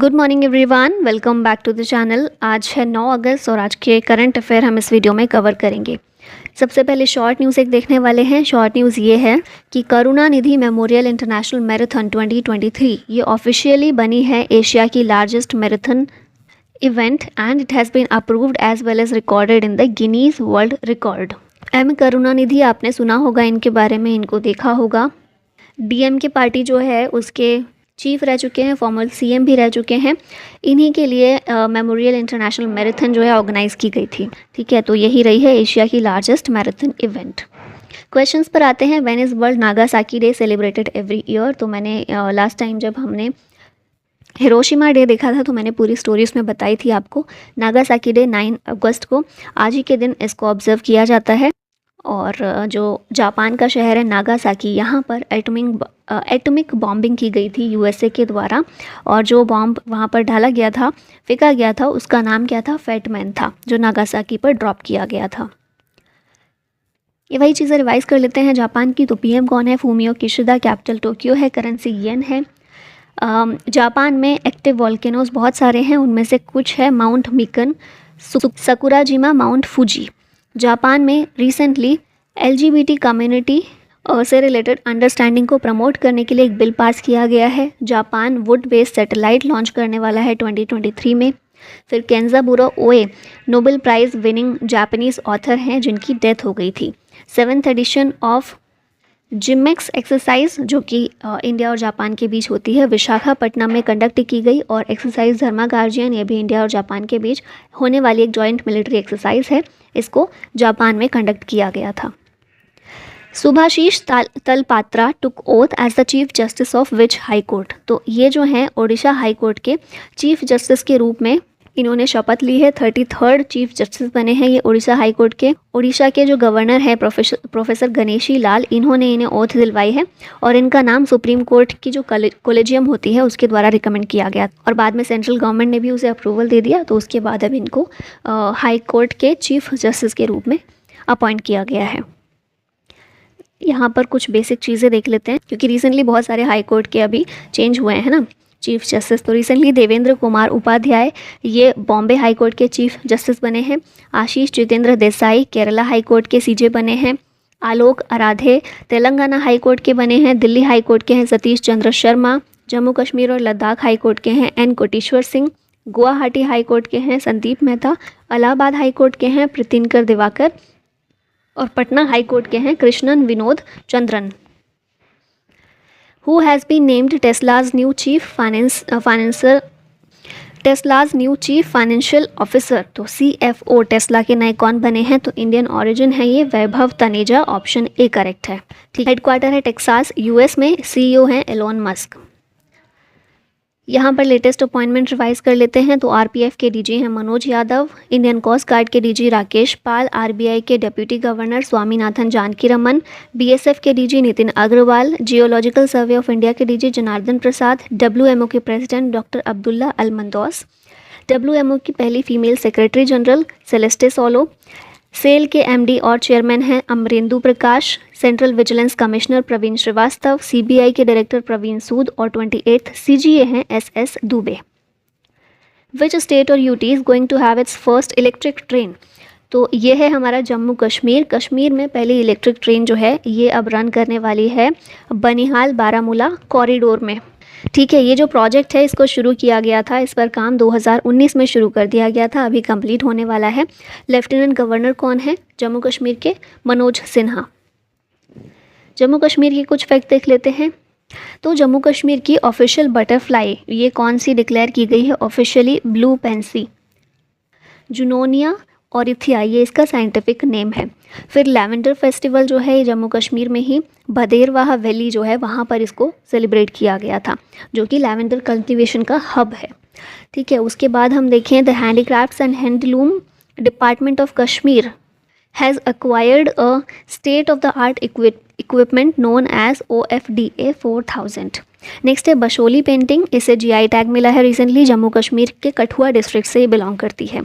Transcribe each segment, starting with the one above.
Good morning everyone, welcome back to the channel. आज है 9 अगस्त और आज के करंट अफेयर हम इस वीडियो में कवर करेंगे। सबसे पहले शॉर्ट न्यूज़ एक देखने वाले हैं। शॉर्ट न्यूज़ ये है कि करुणानिधि मेमोरियल इंटरनेशनल मैराथन 2023 ये ऑफिशियली बनी है एशिया की largest marathon event and it has been approved as well as recorded in the Guinness World Record. M Karunanidhi, आपने सुना होगा इनके बारे में, इनको देखा होगा। डीएम के पार्टी जो है उसके चीफ रह चुके हैं, फॉर्मर सीएम भी रह चुके हैं। इन्हीं के लिए मेमोरियल इंटरनेशनल मैराथन जो है ऑर्गेनाइज की गई थी। ठीक है, तो यही रही है एशिया की लार्जेस्ट मैराथन इवेंट। क्वेश्चंस पर आते हैं। When is world Nagasaki day celebrated every year? तो मैंने लास्ट टाइम जब हमने हिरोशिमा डे देखा था तो मैंने पूरी स्टोरी उसमें बताई थी आपको। नागासाकी डे 9 अगस्त को आज ही के दिन इसको ऑब्जर्व किया जाता है। और जो जापान का शहर है नागासाकी, यहाँ पर एटॉमिक बॉम्बिंग की गई थी यूएसए के द्वारा। और जो बॉम्ब वहाँ पर डाला गया था, फेंका गया था, उसका नाम क्या था? फैटमैन था, जो नागासाकी पर ड्रॉप किया गया था। ये वही चीज़ें रिवाइज कर लेते हैं जापान की। तो पीएम कौन है? Fumio Kishida. कैपिटल टोक्यो है। करेंसी येन है। जापान में एक्टिव वॉल्केनोज बहुत सारे हैं, उनमें से कुछ है mount मिकन, Sakurajima, mount Fuji. Japan में रिसेंटली एलजीबीटी कम्युनिटी से रिलेटेड अंडरस्टैंडिंग को प्रमोट करने के लिए एक बिल पास किया गया है। Japan would based satellite launch करने वाला है 2023 में। फिर केंजाबुरो ओए Nobel prize winning Japanese author हैं जिनकी डेथ हो गई थी। 7th addition of JIMEX exercise जो कि इंडिया और जापान के बीच होती है, विशाखापट्टनम में कंडक्ट की गई। और एक्सरसाइज धर्मा गार्जियन, ये भी इंडिया और जापान के बीच होने वाली एक जॉइंट मिलिट्री एक्सरसाइज है। इसको जापान में कंडक्ट किया गया था। Subhasis Talapatra took oath as the chief justice of which high court? तो ये जो हैं ओडिशा हाई कोर्ट के चीफ जस्टिस के रूप में इन्होंने शपथ ली है। 33rd चीफ जस्टिस बने हैं ये उड़ीसा हाई कोर्ट के। उड़ीसा के जो गवर्नर है प्रोफेसर गणेशी लाल, इन्होंने इन्हें ओथ दिलवाई है। और इनका नाम सुप्रीम कोर्ट की जो कोलेजियम होती है उसके द्वारा रिकमेंड किया गया। और बाद में सेंट्रल गवर्नमेंट ने भी उसे अप्रूवल दे दिया, तो उसके बाद अब इनको हाई कोर्ट के चीफ जस्टिस के रूप में अपॉइंट किया गया है। यहाँ पर कुछ बेसिक चीज़ें देख लेते हैं, क्योंकि रिसेंटली बहुत सारे हाई कोर्ट के अभी चेंज हुए हैं ना चीफ जस्टिस। तो रिसेंटली देवेंद्र कुमार उपाध्याय ये बॉम्बे हाई कोर्ट के चीफ जस्टिस बने हैं। आशीष जितेंद्र देसाई केरला हाई कोर्ट के सीजे बने हैं। आलोक आराधे तेलंगाना हाई कोर्ट के बने हैं। दिल्ली हाई कोर्ट के हैं सतीश चंद्र शर्मा। जम्मू कश्मीर और लद्दाख हाई कोर्ट के हैं N Koteshwar Singh. Guwahati high court के हैं संदीप मेहता। इलाहाबाद हाई कोर्ट के हैं प्रीतिनकर दिवाकर। और पटना हाई कोर्ट के हैं Krishnan Vinod Chandran. Who has been named Tesla's new chief financial officer? तो CFO टेस्ला के नए कौन बने हैं? तो इंडियन ओरिजिन है ये, वैभव तनेजा। ऑप्शन ए करेक्ट है। ठीक, हेडक्वार्टर है टेक्सास यूएस में। CEO हैं एलोन मस्क। यहाँ पर लेटेस्ट अपॉइंटमेंट रिवाइज कर लेते हैं। तो आरपीएफ के डीजी हैं Manoj Yadav. Indian coast guard के डीजी राकेश पाल। आरबीआई के deputy governor Swaminathan Janakiraman. BSF के DG Nitin Agarwal. Geological survey of India के डीजी जनार्दन प्रसाद। डब्ल्यूएमओ के president doctor Abdulla Al Mandous. WMO की पहली female secretary general Celeste Saulo. SAIL के एमडी और चेयरमैन हैं Amarendu Prakash. Central vigilance commissioner Praveen Srivastava. CBI के डायरेक्टर प्रवीण सूद। और 28th सीजीए हैं एसएस दुबे। विच स्टेट और UT is going to have its first electric train? तो ये है हमारा जम्मू कश्मीर। कश्मीर में पहली इलेक्ट्रिक ट्रेन जो है ये अब रन करने वाली है बनिहाल बारामूला कॉरिडोर में। ठीक है, ये जो प्रोजेक्ट है इसको शुरू किया गया था, इस पर काम 2019 में शुरू कर दिया गया था, अभी कंप्लीट होने वाला है। लेफ्टिनेंट गवर्नर कौन है जम्मू कश्मीर के? मनोज सिन्हा। जम्मू कश्मीर की कुछ फैक्ट देख लेते हैं। तो जम्मू कश्मीर की ऑफिशियल बटरफ्लाई ये कौन सी डिक्लेयर की गई है officially? Blue pansy. Junonia orithya ये इसका साइंटिफिक नेम है। फिर लैवेंडर फेस्टिवल जो है जम्मू कश्मीर में ही भदेरवाह वैली जो है वहाँ पर इसको सेलिब्रेट किया गया था, जो कि लैवेंडर कल्टीवेशन का हब है। ठीक है, उसके बाद हम देखें the handicrafts and handloom department of Kashmir has acquired a state of the art equipment known as OFDA 4000। Next है बशोली पेंटिंग, इसे जीआई टैग मिला है रिसेंटली। जम्मू कश्मीर के कठुआ डिस्ट्रिक्ट से ये बिलोंग करती है।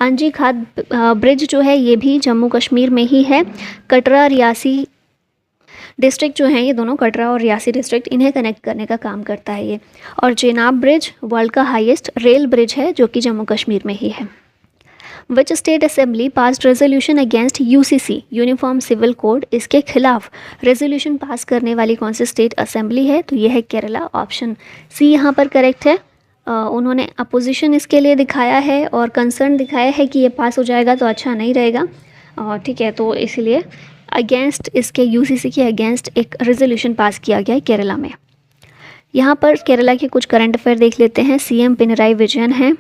अंजी खाद ब्रिज जो है ये भी जम्मू कश्मीर में ही है। कटरा रियासी डिस्ट्रिक्ट जो हैं ये दोनों कटरा और रियासी डिस्ट्रिक्ट, इन्हें कनेक्ट करने का काम करता है ये। और चेनाब ब्रिज वर्ल्ड का हाईएस्ट रेल ब्रिज है जो कि जम्मू कश्मीर में ही है। Which state assembly passed resolution against UCC uniform civil code, इसके खिलाफ रेजोल्यूशन पास करने वाली कौन सी स्टेट असेंबली है, तो ये है केरला। ऑप्शन सी यहाँ पर करेक्ट है। उन्होंने अपोजिशन इसके लिए दिखाया है और कंसर्न दिखाया है कि ये पास हो जाएगा तो अच्छा नहीं रहेगा, ठीक है, तो इसलिए अगेंस्ट इसके यूसीसी के अगेंस्ट एक रेजोल्यूशन पास किया गया है केरला में। यहाँ पर केरला के कुछ करंट अफेयर देख लेते हैं। सीएम पिनराई विजयन हैं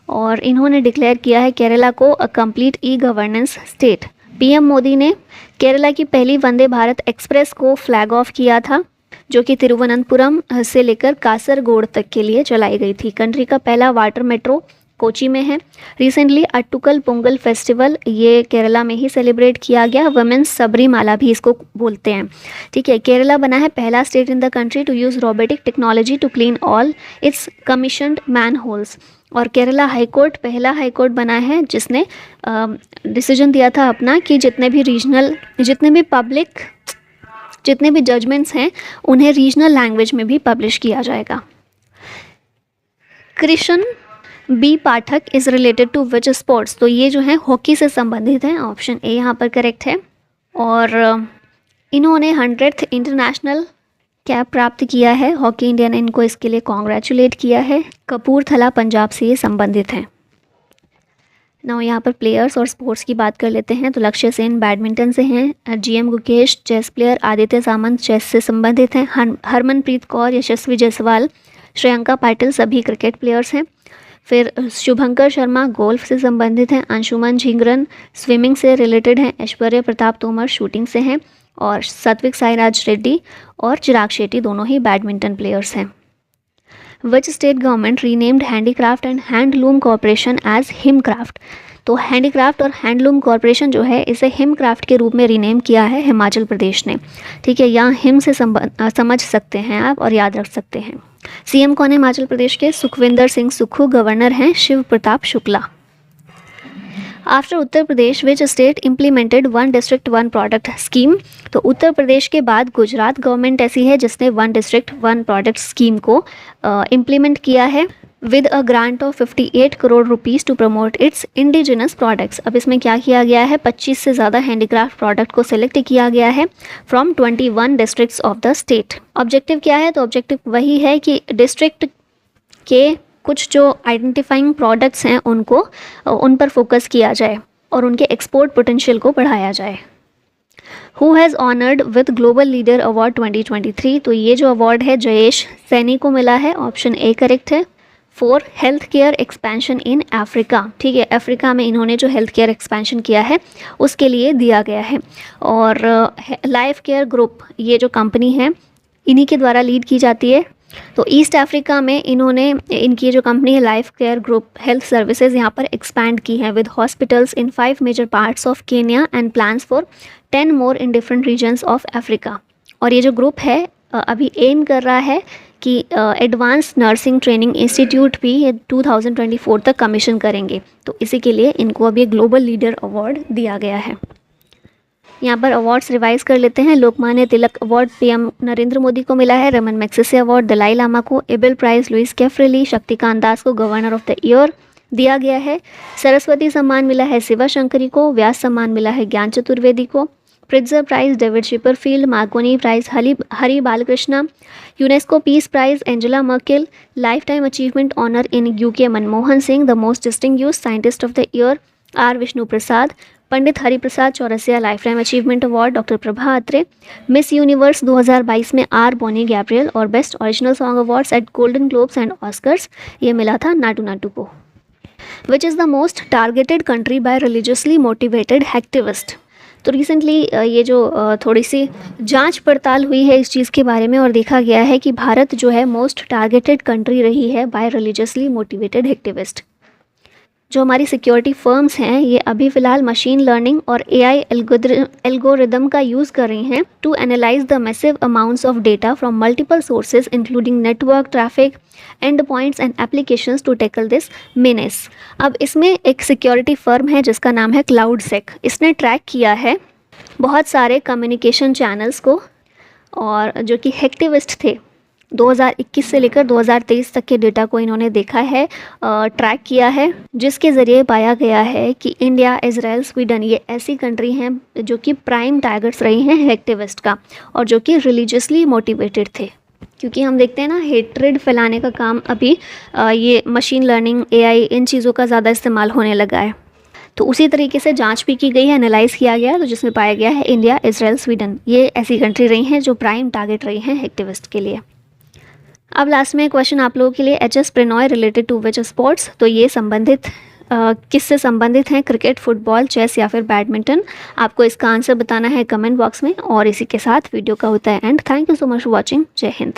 और इन्होंने डिक्लेयर किया है केरला को a complete e governance state. PM Modi ने केरला की पहली वंदे भारत एक्सप्रेस को फ्लैग ऑफ किया था जो कि तिरुवनंतपुरम से लेकर कासरगोड तक के लिए चलाई गई थी। कंट्री का पहला वाटर मेट्रो कोची में है। रिसेंटली अट्टुकल पोंगल फेस्टिवल ये केरला में ही सेलिब्रेट किया गया। वुमेन्स सबरीमाला भी इसको बोलते हैं, ठीक है। केरला बना है पहला state in the country to use robotic technology to clean all its commissioned manholes. और केरला हाईकोर्ट पहला हाईकोर्ट बना है जिसने डिसीजन दिया था अपना कि जितने भी जजमेंट्स हैं उन्हें रीजनल लैंग्वेज में भी पब्लिश किया जाएगा। Krishna B Pathak is related to which sports, तो ये जो है हॉकी से संबंधित है। ऑप्शन ए यहाँ पर करेक्ट है। और इन्होंने 100th इंटरनेशनल कैप प्राप्त किया है। हॉकी इंडिया ने इनको इसके लिए कॉन्ग्रेचुलेट किया है। कपूरथला पंजाब से ये संबंधित हैं। नाउ यहाँ पर प्लेयर्स और स्पोर्ट्स की बात कर लेते हैं। तो लक्ष्य सेन बैडमिंटन से हैं। GM Gukesh chess player. Aditya Samant chess से संबंधित हैं। हरमनप्रीत कौर, यशस्वी जायसवाल, श्रेयंका पाटिल सभी क्रिकेट प्लेयर्स हैं। फिर शुभंकर शर्मा गोल्फ से संबंधित हैं। अंशुमन झिंगरन स्विमिंग से रिलेटेड हैं। ऐश्वर्य प्रताप तोमर शूटिंग से हैं। और सात्विक साईराज रेड्डी और चिराग शेट्टी दोनों ही बैडमिंटन प्लेयर्स हैं। Which state government renamed handicraft and handloom corporation as Himcraft, तो हैंडीक्राफ्ट और हैंडलूम कॉरपोरेशन जो है इसे हिमक्राफ्ट के रूप में रीनेम किया है हिमाचल प्रदेश ने, ठीक है। यहाँ हिम से समझ सकते हैं आप और याद रख सकते हैं। सीएम कौन है हिमाचल प्रदेश के? सुखविंदर सिंह सुक्खू। गवर्नर हैं Shiv Pratap Shukla. After Uttar Pradesh which state implemented one district one product scheme, तो उत्तर प्रदेश के बाद गुजरात गवर्नमेंट ऐसी है जिसने one district one product scheme को इम्प्लीमेंट किया है with a grant of 58 crore rupees to promote its indigenous products. अब इसमें क्या किया गया है, 25 से ज़्यादा हैंडीक्राफ्ट प्रोडक्ट को सिलेक्ट किया गया है from 21 districts of the state. Objective क्या है, तो ऑब्जेक्टिव वही है कि डिस्ट्रिक्ट के कुछ जो आइडेंटिफाइंग प्रोडक्ट्स हैं उन पर फोकस किया जाए और उनके एक्सपोर्ट पोटेंशियल को बढ़ाया जाए। Who has honoured with global leader award 2023, तो ये जो अवार्ड है जयेश सैनी को मिला है। ऑप्शन ए करेक्ट है। For health care expansion in Africa, ठीक है, अफ्रीका में इन्होंने जो हेल्थ केयर एक्सपेंशन किया है उसके लिए दिया गया है। और लाइफ केयर ग्रुप ये जो कंपनी है इन्हीं के द्वारा लीड की जाती है। तो ईस्ट अफ्रीका में इनकी जो कंपनी है life care group health services यहाँ पर एक्सपैंड की है with hospitals in 5 major parts of Kenya and plans for 10 more in different regions of Africa. और ये जो ग्रुप है अभी एम कर रहा है कि एडवांस नर्सिंग ट्रेनिंग इंस्टीट्यूट भी ये 2024 तक कमीशन करेंगे। तो इसी के लिए इनको अभी ग्लोबल लीडर अवार्ड दिया गया है। यहाँ पर अवार्ड्स रिवाइज कर लेते हैं। लोकमान्य तिलक अवार्ड पीएम नरेंद्र मोदी को मिला है। Ramon Magsaysay award Dalai Lama को। Abel prize Luis Caffarelli. Shaktikanta Das को गवर्नर ऑफ द ईयर दिया गया है। सरस्वती सम्मान मिला है शिवा शंकरी को। व्यास सम्मान मिला है ज्ञान चतुर्वेदी को। Pritzker prize David Chipperfield. Marconi prize Hari Balakrishna. UNESCO peace prize Angela Merkel. Life time achievement honour in UK Manmohan Singh. The most distinguished scientist of the year R Vishnu Prasad. Pandit Hariprasad Chaurasia life time achievement award doctor Prabha Atre. Miss Universe 2022 में R Bonney Gabriel. और best original song awards at Golden Globes and Oscars ये मिला था नाटू नाटू को। Which is the most targeted country bye religiously motivated activist, तो recently ये जो थोड़ी सी जांच पड़ताल हुई है इस चीज़ के बारे में और देखा गया है कि भारत जो है मोस्ट टारगेटेड कंट्री रही है बाय रिलीजियसली मोटिवेटेड एक्टिविस्ट। जो हमारी सिक्योरिटी फर्म्स हैं ये अभी फ़िलहाल मशीन लर्निंग और एआई एल्गोरिदम का यूज़ कर रही हैं to analyse the massive amounts of data from multiple sources including network traffic end points and applications to tackle this menace. अब इसमें एक सिक्योरिटी फर्म है जिसका नाम है क्लाउडसेक। इसने ट्रैक किया है बहुत सारे कम्युनिकेशन चैनल्स को और जो कि हैक्टिविस्ट थे 2021 से लेकर 2023 तक के डेटा को इन्होंने देखा है, ट्रैक किया है, जिसके ज़रिए पाया गया है कि इंडिया, इजराइल, स्वीडन ये ऐसी कंट्री हैं जो कि प्राइम टारगेट्स रही हैं हैक्टिविस्ट का, और जो कि रिलीजियसली मोटिवेटेड थे। क्योंकि हम देखते हैं ना, हेट्रेड फैलाने का काम अभी ये मशीन लर्निंग, एआई, इन चीज़ों का ज़्यादा इस्तेमाल होने लगा है। तो उसी तरीके से जांच भी की गई है, एनालाइज़ किया गया, तो जिसमें पाया गया है इंडिया, इजराइल, स्वीडन ये ऐसी कंट्री रही हैं जो प्राइम टारगेट रही हैं हैक्टिविस्ट के लिए। अब लास्ट में क्वेश्चन आप लोगों के लिए, HS. Prannoy related to which sports? तो ये संबंधित किससे संबंधित हैं? क्रिकेट, फुटबॉल, चेस या फिर बैडमिंटन? आपको इसका आंसर बताना है कमेंट बॉक्स में। और इसी के साथ वीडियो का होता है and. Thank you so much for watching. जय हिंद।